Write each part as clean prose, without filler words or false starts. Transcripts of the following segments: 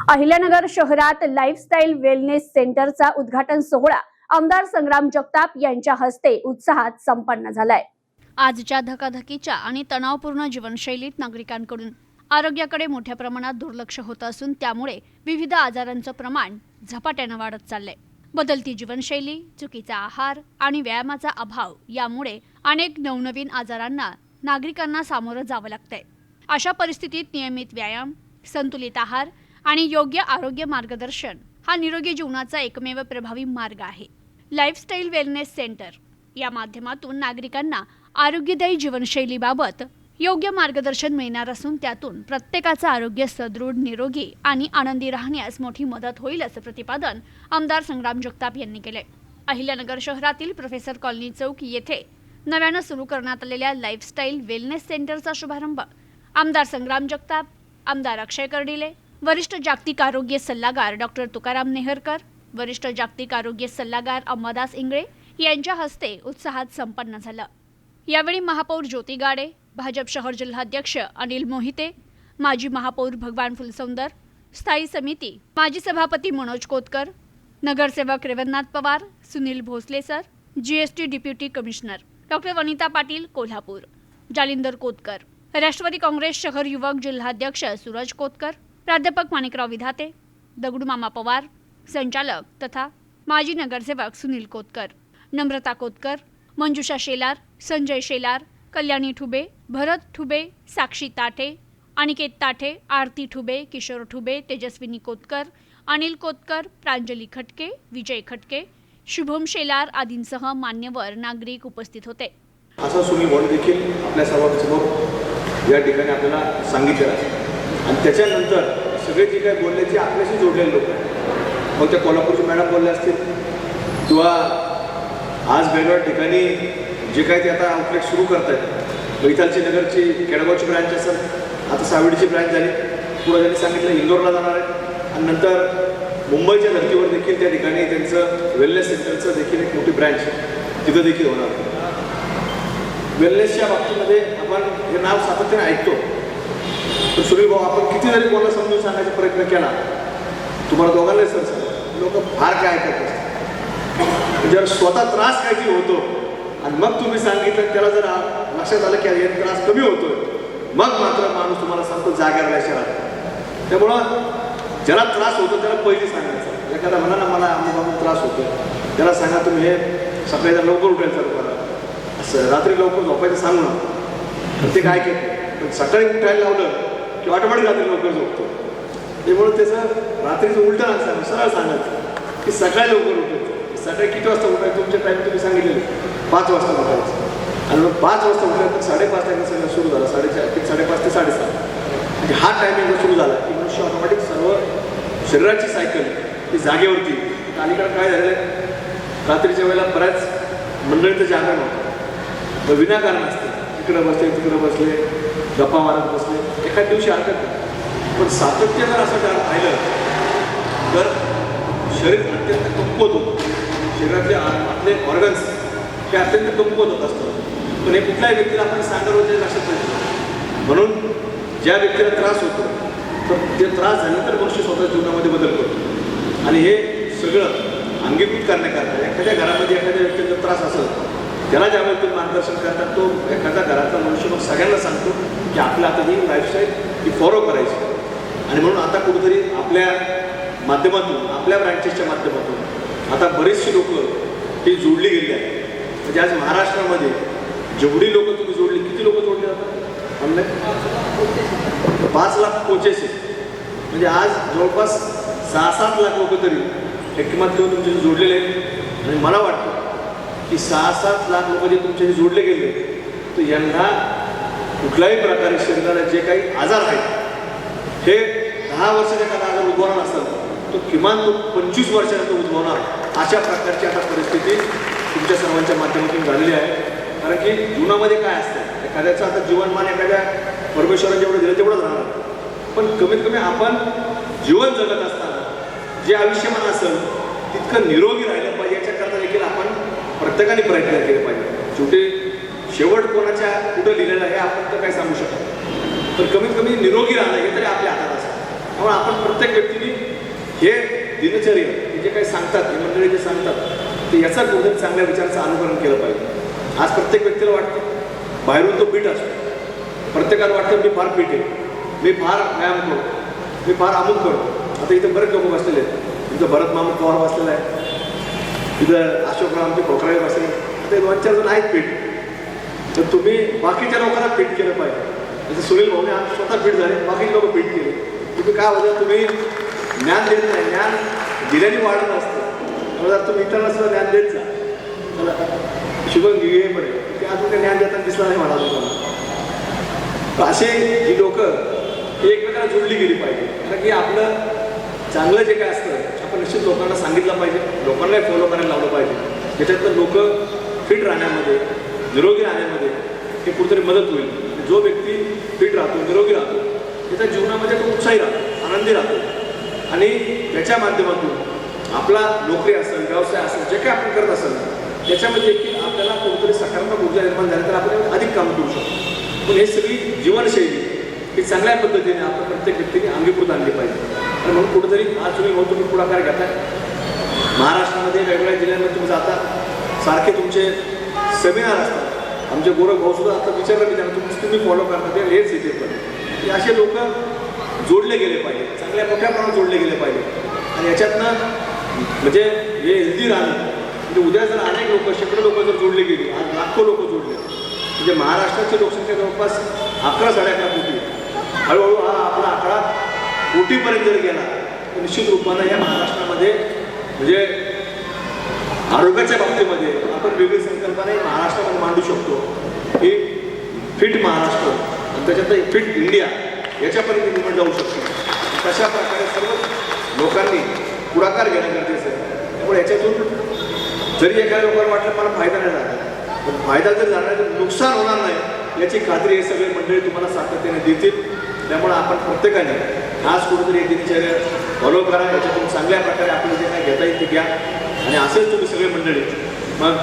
अहिल्यानगर शहरात lifestyle wellness सेंटरचा उद्घाटन सोहळा आमदार संग्राम जगताप यांच्या हस्ते उत्साहात संपन्न झालाय। आजच्या धकाधकीच्या आणि तणावपूर्ण जीवनशैलीत नागरिकांकडून आरोग्याकडे मोठ्या प्रमाणात दुर्लक्ष होत असून त्यामुळे विविध आजारांचं प्रमाण झपाट्याने वाढत चाललंय। बदलती जीवनशैली, चुकीचा आहार आणि व्यायामाचा अभाव यामुळे अनेक नवनवीन आजारांना नागरिकांना सामोरं जावं लागतंय। अशा परिस्थितीत नियमित व्यायाम, संतुलित आहार आणि योग्य आरोग्य मार्गदर्शन हा निरोगी जीवनाचा एकमेव प्रभावी मार्ग आहे। लाईफस्टाईल वेलनेस सेंटर या माध्यमातून नागरिकांना आरोग्यदायी जीवनशैलीबाबत योग्य मार्गदर्शन मिळणार असून त्यातून प्रत्येकाचं आरोग्य सदृढ, निरोगी आणि आनंदी राहण्यास मोठी मदत होईल असं प्रतिपादन आमदार संग्राम जगताप यांनी केले। अहिल्यानगर शहरातील प्रोफेसर कॉलनी चौक येथे नव्यानं सुरू करण्यात आलेल्या लाईफस्टाईल वेलनेस सेंटरचा शुभारंभ आमदार संग्राम जगताप, आमदार अक्षय कर्डिले, वरिष्ठ जागतिक आरोग्य सल्लागार डॉक्टर तुकाराम नेहरकर, वरिष्ठ जागतिक आरोग्य सल्लागार अंबादास इंगळे यांच्या हस्ते उत्साहात संपन्न झालं। यावेळी महापौर ज्योती गाडे, भाजप शहर जिल्हाध्यक्ष अनिल मोहिते, माजी महापौर भगवान फुलसौंदर, स्थायी समिती माजी सभापती मनोज कोतकर, नगरसेवक Revannath Pawar, Sunil Bhosale sir, GST deputy commissioner doctor Vanita Patil Kolhapur, Jalindar Kotkar, Rashtrawadi Congress शहर युवक जिल्हाध्यक्ष सूरज कोतकर, प्राध्यापक माणिकराव विधाते, दगडूमामा पवार, संचालक तथा माजी नगरसेवक सुनील कोतकर, नम्रता कोतकर, मंजुषा शेलार, संजय शेलार, कल्याणी ठुबे, भरत ठुबे, साक्षी ताठे, अनिकेत ताठे, आरती ठुबे, किशोर ठुबे, तेजस्विनी कोतकर, अनिल कोतकर, प्रांजली खटके, विजय खटके, शुभम शेलार आदींसह मान्यवर नागरिक उपस्थित होते। असं सुनील भोंड देखील आपल्या सर्वांसमोर या ठिकाणी आपल्याला सांगितलं आणि त्याच्यानंतर सगळे जे काही बोलले ते आपल्याशी जोडलेले लोक आहेत। मग त्या कोल्हापूरचे मॅडम बोलले असतील किंवा आज वेगवेगळ्या ठिकाणी जे काही ते आता आउटलेट सुरू करत आहेत, इथालची नगरची केडगावची ब्रँच असेल, आता सावडीची ब्रँच झाली, पुढे त्यांनी सांगितलं इंदोरला जाणार आहे आणि नंतर मुंबईच्या धर्तीवर देखील त्या ठिकाणी त्यांचं वेलनेस सेंटरचं देखील एक मोठी ब्रँच तिथं देखील होणार आहे। वेलनेसच्या बाबतीमध्ये आपण हे नाव सातत्याने ऐकतो, तर सुनील भाऊ आपण किती जरी कोणाला समजून सांगायचा प्रयत्न केला, तुम्हाला दोघांना सर लोक फार काय ऐकत असतात। जर स्वतः त्रास काहीतरी होतो आणि मग तुम्ही सांगितलं त्याला जर लक्षात आलं की याचा त्रास कमी होतोय, मग मात्र माणूस तुम्हाला सांगतो जाग्यावर राहायचं। त्यामुळं ज्याला त्रास होतो त्याला पहिली सांगायचं। एखादा म्हणा ना मला अमुक त्रास होतो, त्याला सांगा तुम्ही हे सकाळी जर लवकर उठायचं चालू करा, असं रात्री लवकर झोपायचं सांगू ना, ते काय केलं पण सकाळी उठायला लावलं की ऑटोमॅटिक रात्री लवकर झोपतो। त्यामुळे त्याचं रात्रीचं उलटं सांग, सरळ सांगायचं की सकाळी लवकर उठायचं। सकाळी किती वाजता उठायचं तुमच्या टाईम तुम्ही सांगितलेलं 5 वाजता उठायचं आणि मग 5 वाजता उठल्यानंतर 5:30 ला सगळं सुरू झालं, 5:30 ते 7:30 म्हणजे हा टायमिंग सुरू झाला की मनुष्य ऑटोमॅटिक सर्व शरीराची सायकल ही जागेवरती। अलीकडे काय झालेलं आहे, रात्रीच्या वेळेला बऱ्याच मंडळीचं जागरण होतं, विनाकारण असते, इकडं बसले तिकडं बसले, गप्पा मारत बसले, एखाद दिवशी हरकत नाही, पण सातत्य जर असं राहिलं तर शरीर अत्यंत कमकुवत होतं, शरीरातले आपले ऑर्गन्स हे अत्यंत कमकुवत होत असतात। पण हे कुठल्याही व्यक्तीला आपण सांगत होते लक्षात नाही, म्हणून ज्या व्यक्तीला त्रास होतो तर ते त्रास झाल्यानंतर मनुष्य स्वतः जीवनामध्ये बदल करतो आणि हे सगळं अंगीकृत करण्याकरता एखाद्या घरामध्ये एखाद्या व्यक्तीला त्रास असेल त्याला ज्या व्यक्ती मार्गदर्शन करतात तो एखाद्या घरातला मनुष्य मग सगळ्यांना सांगतो की आपल्या आता ही लाईफस्टाईल ही फॉलो करायची। आणि म्हणून आता कुठेतरी आपल्या माध्यमातून आपल्या ब्रँचेसच्या माध्यमातून आता बरेचशी लोक ही जोडली गेली आहेत। म्हणजे आज महाराष्ट्रामध्ये जेवढी लोक तुम्ही जोडली, किती लोक जोडले जातात ऑनलाईन? 5 लाख कोचेस म्हणजे आज जवळपास 6-7 लाख लोक तरी एक किंमत किंवा तुमच्याशी जोडलेले आहेत। आणि मला वाटतं की 6-7 लाख लोक जे तुमच्याशी जोडले गेले तर यांना कुठल्याही प्रकारे शरीराला जे काही आजार आहेत हे 10 वर्षाचा एखादा आजार उद्भवणार असेल तो किमान तो 25 वर्षानंतर उद्भवणार, अशा प्रकारची आता परिस्थिती तुमच्या सर्वांच्या माध्यमातून झालेली आहे। कारण की जीवनामध्ये काय असतं, एखाद्याचं आता जीवनमान एखाद्या परमेश्वराने जेवढं दिलं तेवढंच राहणार, पण कमीत कमी आपण जीवन जगत असताना जे आयुष्यमान असेल तितकं निरोगी राहिलं पाहिजे याच्याकरता देखील आपण प्रत्येकाने प्रयत्न केले पाहिजे। शेवटी शेवट कोणाच्या कुठं लिहिलेलं आहे आपण तर काही सांगू शकतो, पण कमीत कमी निरोगी राहणं हे तरी आपल्या हातात असतं। त्यामुळे आपण प्रत्येक व्यक्तीने हे दिनचर्या हे जे काही सांगतात, हे मंडळी जे सांगतात ते याचा कुठेतरी चांगल्या विचाराचं अनुकरण केलं पाहिजे. आज प्रत्येक व्यक्तीला वाटतं बाहेरून तो फिट असतो, प्रत्येकाला वाटतं मी फार फिट आहे, मी फार व्यायाम करतो, मी फार अमुक करतो. आता इथं बरेच लोक बसलेले आहेत. इथं भरत मामू पवार बसलेला आहे, इथं अशोकराव आमचे खोकराळे बसले, आता 2-4 जण आहेत फिट. तर तुम्ही बाकीच्या लोकांना फिट केलं पाहिजे. जसं सुनील भाऊने आज स्वतः फिट झाले, बाकीचे लोक फिट केले. तुम्ही काय होतं, तुम्ही ज्ञान देत नाही, ज्ञान दिल्याने वाढत असतं. त्यामुळे तुम्ही इतरांना सुद्धा ज्ञान देत जा. मला शुभम गिगे पडे ते अजून काही ज्ञान देताना दिसला नाही मला लोकांना. असे ही लोक एकमेकांना जोडली गेली पाहिजे. कारण की आपलं चांगलं जे काय असतं आपण निश्चित लोकांना सांगितलं पाहिजे, लोकांनाही फॉलो करायला लावलं पाहिजे. त्याच्यात लोक फिट राहण्यामध्ये, निरोगी राहण्यामध्ये हे कुठेतरी मदत होईल. जो व्यक्ती फिट राहतो, निरोगी राहतो, त्याच्या जीवनामध्ये तो उत्साही राहतो, आनंदी राहतो. आणि त्याच्या माध्यमातून आपला नोकरी असेल, व्यवसाय असेल, जे काही आपण करत असेल त्याच्यामध्ये देखील आपल्याला कोणतरी सकारात्मक ऊर्जा निर्माण झाली तर आपण अधिक काम करू शकतो. पण हे सगळी जीवनशैली ही चांगल्या पद्धतीने आपण प्रत्येक व्यक्तीने अंगीकृत आणली पाहिजे. आणि म्हणून कुठेतरी आज तुम्ही पुढाकार घेताय. महाराष्ट्रामध्ये वेगवेगळ्या जिल्ह्यांमध्ये तुम्ही जाता, सारखे तुमचे सेमिनार असतात. आमचे गोरख भाऊ सुद्धा आता विचारलं मी त्यांना तुम्ही फॉलो करता ते हेच येते. पण असे लोक जोडले गेले पाहिजे, चांगल्या मोठ्या प्रमाणात जोडले गेले पाहिजे. आणि याच्यातनं म्हणजे हे हेल्दी राहणं म्हणजे उद्या जर अनेक लोक, शेकडो लोक जर जोडले गेली, आज लाखो लोक जोडले, म्हणजे महाराष्ट्राची लोकसंख्या जवळपास 11-11.5 कोटी. हळूहळू हा आपला आकडा कोटीपर्यंत जर गेला तर निश्चित रूपानं या महाराष्ट्रामध्ये म्हणजे आरोग्याच्या बाबतीमध्ये आपण वेगळी संकल्पना महाराष्ट्रामध्ये मांडू शकतो. ही फिट महाराष्ट्र आणि त्याच्यात फिट इंडिया याच्यापर्यंत निवड जाऊ शकतो. तशा प्रकारे सर्व लोकांनी पुढाकार घेणं गरजेचं आहे. त्यामुळे याच्यातून जरी एखाद्या लोकांना वाटलं मला फायदा नाही झाला, पण फायदा जर झाला तर नुकसान होणार नाही याची खात्री हे सगळे मंडळी तुम्हाला सातत्याने देतील. त्यामुळे आपण प्रत्येकाने आज कुठेतरी दिनचर्या फॉलो करा. याच्यातून चांगल्या प्रकारे आपल्याला जे काही घेता येईल ते घ्या. आणि असेच तुम्ही सगळे मंडळी मग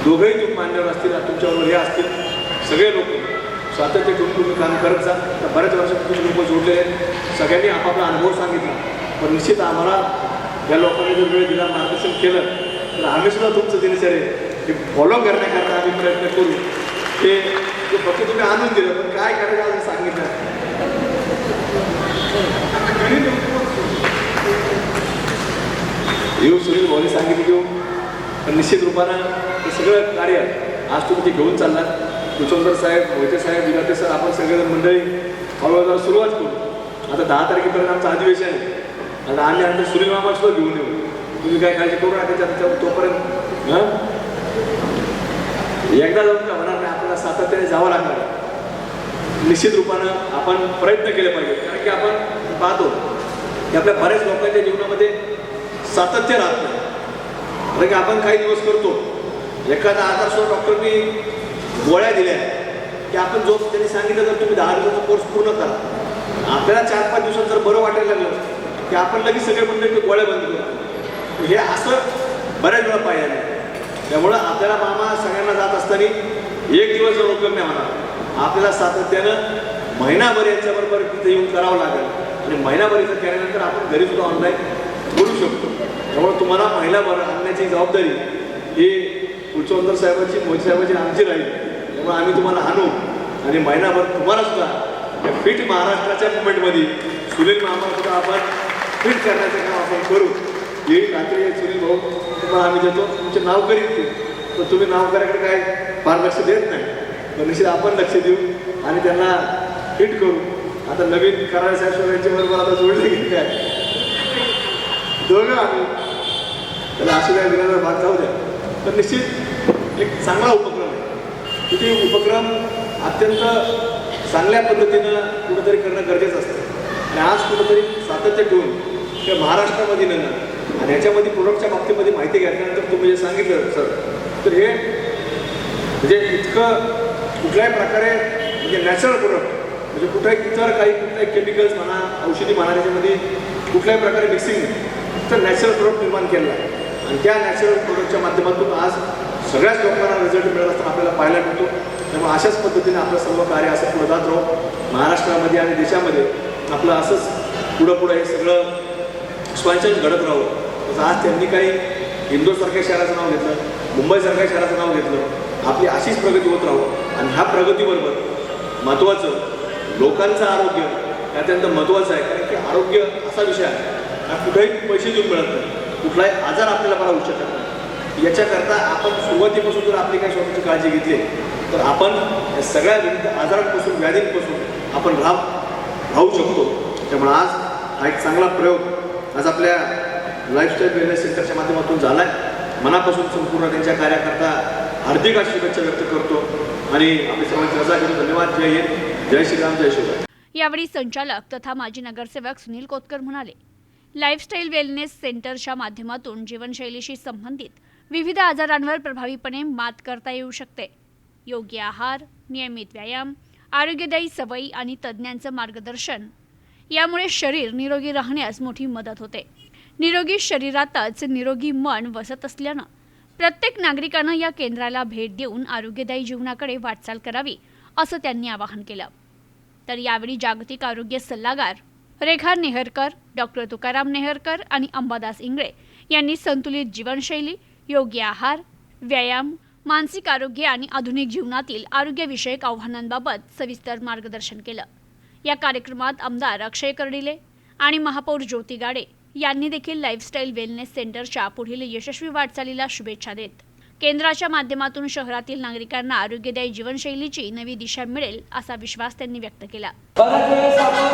दोघंही तुम्ही मान्यवर असतील, तुमच्याबरोबर हे असतील, सगळे लोक सातत्य ठेवून तुम्ही काम करत जा. तर बऱ्याच वर्षात लोक जोडलेले आहेत, सगळ्यांनी आपापला अनुभव सांगितला. पण निश्चित आम्हाला या लोकांनी जर वेळ दिला, मार्गदर्शन केलं तर आम्ही सुद्धा तुमचं दिनचर्या हे फॉलो करण्याकरता आम्ही प्रयत्न करू. ते फक्त तुम्ही आणून दिलं, पण काय करायचं अजून सांगितलं. येऊ सुनील भाऊनी सांगितलं घेऊ, पण निश्चित रूपानं हे सगळं कार्य आज तुम्ही ते घेऊन चालला. कुचंबर साहेब, मोहिते साहेब, विलाते सर, आपण सगळेजण मंडळी हळूहळू सुरुवात करू. आता 10 तारखेपर्यंत आमचं अधिवेशन आहे. आता आम्ही नंतर सुनील मामा सुद्धा घेऊन येऊ. तुम्ही काय काळजी करू नका त्याच्यात. तोपर्यंत एकदा जाऊन का होणार नाही, आपल्याला सातत्याने जावं लागणार. निश्चित रूपानं आपण प्रयत्न केले पाहिजे. कारण की आपण पाहतो की आपल्या बऱ्याच लोकांच्या जीवनामध्ये सातत्य राहत नाही. कारण की आपण काही दिवस करतो, एखादा आधारसोबत डॉक्टरनी गोळ्या दिल्या की आपण जो त्यांनी सांगितलं तर तुम्ही 10 दिवसाचा कोर्स पूर्ण करा. आपल्याला 4-5 दिवसात जर बरं वाटायला लागलं की आपण लगेच सगळे मंडळी गोळ्या बंद करतो. हे असं बऱ्याच वेळा पाहिजे नाही. त्यामुळं आपल्याला मामा सगळ्यांना जात असताना एक दिवस जर उपयोग नाही होणार. आपल्याला सातत्यानं महिनाभर यांच्याबरोबर तिथे येऊन करावं लागेल. आणि महिनाभर इथं केल्यानंतर आपण घरी सुद्धा ऑनलाईन बोलू शकतो. त्यामुळे तुम्हाला महिनाभर आणण्याची जबाबदारी ही कुलचंदर साहेबांची, मोहिते साहेबांची, आमची राहील. त्यामुळे आम्ही तुम्हाला आणू आणि महिनाभर तुम्हाला सुद्धा या फिट महाराष्ट्राच्या मुवमेंटमध्ये सुनील मामा सुद्धा आपण फिट करण्याचं काम आपण करू. ही खात्री सुनील भाऊ तुम्हाला आम्ही देतो. तुमचे नाव करीत ते, तर तुम्ही नावकऱ्याकडे काय फार लक्ष देत नाही. तर निश्चित आपण लक्ष देऊ आणि त्यांना फिट करू. आता नवीन कराळे साहेब यांच्याबरोबर आता जोडले गेले काय दोघं आम्ही त्याला अशी काय विनाला भाग जाऊ द्या. तर निश्चित एक चांगला उपक्रम आहे. किती उपक्रम अत्यंत चांगल्या पद्धतीनं कुठंतरी करणं गरजेचं असतं. आणि आज कुठंतरी सातत्य ठेवून त्या महाराष्ट्रामध्ये नेणं आणि याच्यामध्ये प्रोडक्टच्या बाबतीमध्ये माहिती घेतल्यानंतर तुम्ही जे सांगितलं सर, तर हे म्हणजे इतकं कुठल्याही प्रकारे म्हणजे नॅचरल प्रोडक्ट म्हणजे कुठल्याही इतर कुठल्याही केमिकल्स म्हणा, औषधी म्हणा, त्याच्यामध्ये कुठल्याही प्रकारे मिक्सिंग नाही. तर नॅचरल प्रोडक्ट निर्माण केला आहे. आणि त्या नॅचरल प्रोडक्टच्या माध्यमातून आज सगळ्याच लोकांना रिझल्ट मिळत असताना आपल्याला पाहायला मिळतो. त्यामुळे अशाच पद्धतीने आपलं सर्व कार्य असं पुढे जात राहू. महाराष्ट्रामध्ये आणि देशामध्ये आपलं असंच पुढं हे सगळं स्वयंचलित घडत राहावं. तसं आज त्यांनी काही इंदोरसारख्या शहराचं नाव घेतलं, मुंबईसारख्या शहराचं नाव घेतलं. आपली अशीच प्रगती होत राहू आणि ह्या प्रगतीबरोबर महत्त्वाचं लोकांचं आरोग्य हे अत्यंत महत्त्वाचं आहे. कारण की आरोग्य असा विषय आहे हा कुठेही पैसे देऊन मिळत नाही, कुठलाही आजार आपल्याला बरा होऊ शकत नाही. याच्याकरता आपण सुरुवातीपासून जर आपली काही स्वतःची काळजी घेतली तर आपण या सगळ्या विविध आजारांपासून व्याधींपासून आपण राहू शकतो. त्यामुळे आज हा एक चांगला प्रयोग आज आपल्या लाईफस्टाईल वेलनेस सेंटरच्या माध्यमातून झाला आहे. मनापासून संपूर्ण त्यांच्या कार्याकरता हार्दिक शुभेच्छा व्यक्त करतो आणि आपल्या सर्वांची रजा घेतो. धन्यवाद. जय हिंद, जय श्रीराम, जय शिवराय. यावेळी संचालक तथा माजी नगरसेवक सुनील कोतकर म्हणाले, लाईफस्टाईल वेलनेस सेंटरच्या माध्यमातून जीवनशैलीशी संबंधित विविध आजारांवर प्रभावीपणे मात करता येऊ शकते. योग्य आहार, नियमित व्यायाम, आरोग्यदायी सवयी आणि तज्ज्ञांचं मार्गदर्शन यामुळे शरीर निरोगी राहण्यास मोठी मदत होते. निरोगी शरीरातच निरोगी मन वसत असल्यानं प्रत्येक नागरिकानं या केंद्राला भेट देऊन आरोग्यदायी जीवनाकडे वाटचाल करावी असं त्यांनी आवाहन केलं. तर यावेळी जागतिक आरोग्य सल्लागार रेखा नेहरकर, डॉक्टर तुकाराम नेहरकर आणि अंबादास इंगळे यांनी संतुलित जीवनशैली, योग्य आहार, व्यायाम, मानसिक आरोग्य आणि आधुनिक जीवनातील आरोग्यविषयक आव्हानांबाबत सविस्तर मार्गदर्शन केलं. या कार्यक्रमात आमदार अक्षय कर्डिले आणि महापौर ज्योती गाडे यांनी देखील लाईफस्टाईल वेलनेस सेंटरच्या पुढील यशस्वी वाटचालीला शुभेच्छा देत केंद्राच्या माध्यमातून शहरातील नागरिकांना आरोग्यदायी जीवनशैलीची नवी दिशा मिळेल असा विश्वास त्यांनी व्यक्त केला. बऱ्याच वेळेस आपण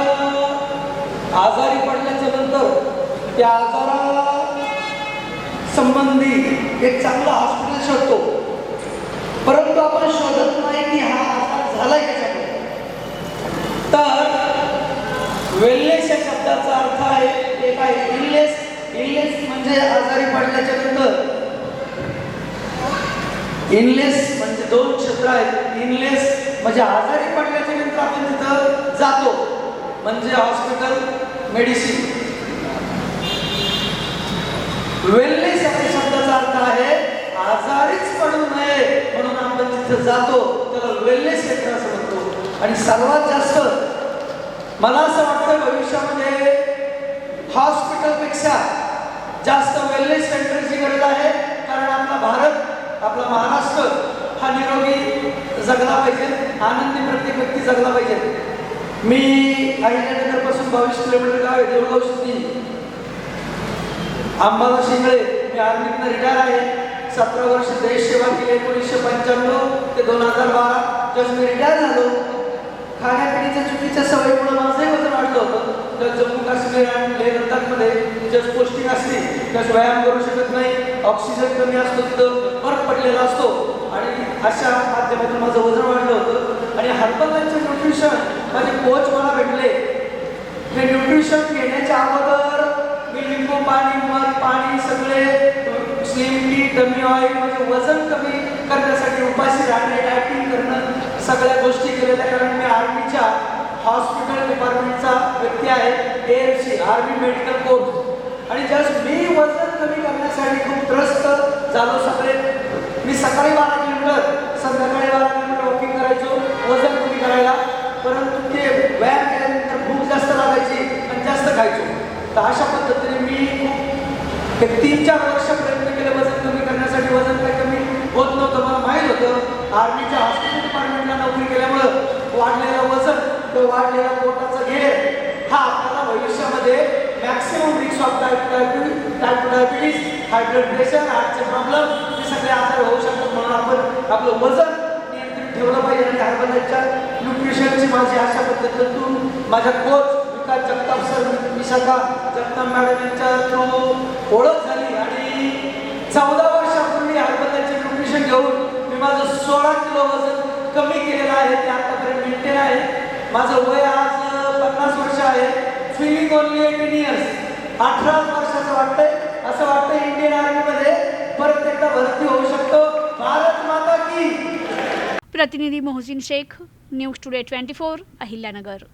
आजारी पडल्याच्या नंतर त्या आजारा संबंधी एक चांगलं हॉस्पिटल शोधतो, परंतु आपण शोधत नाही की हा आजार झाला कशामुळे. तर वेलनेस या शब्दाचा अर्थ आहे एक आहे इलनेस. इलनेस म्हणजे आजारी पडल्याच्या नंतर, इलनेस म्हणजे दोन शब्द आहेत. इलनेस म्हणजे आजारी पडल्याच्या नंतर आपण तिथं जातो, म्हणजे हॉस्पिटल, मेडिसिन. वेलनेस या शब्दाचा अर्थ आहे आजारीच पडू नये म्हणून आपण तिथं जातो, त्याला वेलनेस सेंटर असं म्हणतो. आणि सर्वात जास्त मला असं वाटतं भविष्यामध्ये हॉस्पिटलपेक्षा जास्त वेलनेस सेंटरची गरज आहे. कारण आपला भारत, आपला महाराष्ट्र हा निरोगी जगला पाहिजे, आनंदी प्रत्येक व्यक्ती जगला पाहिजे. मी अहिल्यानगरपासून 22 किलोमीटर गाव आहे देऊळगाव सिद्धी, अंबादास इंगळे. मी आर्मीतनं रिटायर आहे. 17 वर्ष देश सेवा केली. 1995 ते 2012 जस्ट मी रिटायर झालो. खाण्यापिण्याच्या चुकीच्या सवयीमुळे माझंही वजन वाढलं होतं. तर जम्मू काश्मीर आणि लेह लडाखमध्ये जस्ट पोस्टिंग असली तर व्यायाम करू शकत नाही, ऑक्सिजन कमी असतो, तिथं बर्फ पडलेला असतो आणि अशा माध्यमातून माझं वजन वाढलं होतं. आणि हर्बलचे न्यूट्रिशन माझे कोच मला भेटले. हे न्यूट्रिशन घेण्याच्या अगोदर मी लिंबू पाणी, मध पाणी, सगळे स्लिम टी, डमी ऑइल म्हणजे वजन कमी करण्यासाठी उपाशी राहणे, डायटिंग करणं, सगळ्या गोष्टी केलेल्या. कारण मी आर्मीच्या हॉस्पिटल डिपार्टमेंटचा व्यक्ती आहे, AMC आर्मी मेडिकल कोर्स. आणि जस्ट मी वजन कमी करण्यासाठी खूप त्रस्त झालो. सगळे मी सकाळी 12 किलोमीटर, संध्याकाळी 12 किलोमीटर वॉकिंग करायचो वजन कमी करायला. परंतु ते व्यायाम केल्यानंतर भूक जास्त लागायची आणि जास्त खायचो. तर अशा पद्धतीने मी खूप 3-4 वर्ष प्रयत्न केले वजन कमी करण्यासाठी. वजन काही कमी होत नव्हतं. मला माहीत होतं आर्मीच्या हॉस्पिटल डिपार्टमेंटला नोकरी केल्यामुळं वाढलेलं वजन, तो वाढलेला पोटाचा घेर हा आपल्याला भविष्यामध्ये maximum risk of type diabetes, high blood pressure, हार्टचे प्रॉब्लेम हे सगळे आजार होऊ शकतात. म्हणून आपण आपलं वजन नियंत्रित ठेवलं पाहिजे. आणि हर्बलच्या न्यूट्रिशनची माझी अशा पद्धतीतून माझ्या कोच विकास जगताप सर, विशाखा जगताप मॅडम यांच्या थ्रू ओळख झाली. आणि 14 वर्षापूर्वी हर्बलचे न्यूट्रिशन घेऊन मी माझं 16 किलो वजन कमी केलेलं आहे. ते आतापर्यंत मेंटेन आहे. माझं वय आज 50 वर्ष आहे. Feeling only 18 years. 18 वर्षाचं वाटतंय. असं वाटतं इंडियन आर्मीमध्ये परत एकदा भरती होऊ शकतो. भारत माता की. प्रतिनिधी मोहसिन शेख, न्यूज टुडे 24, अहिल्यानगर.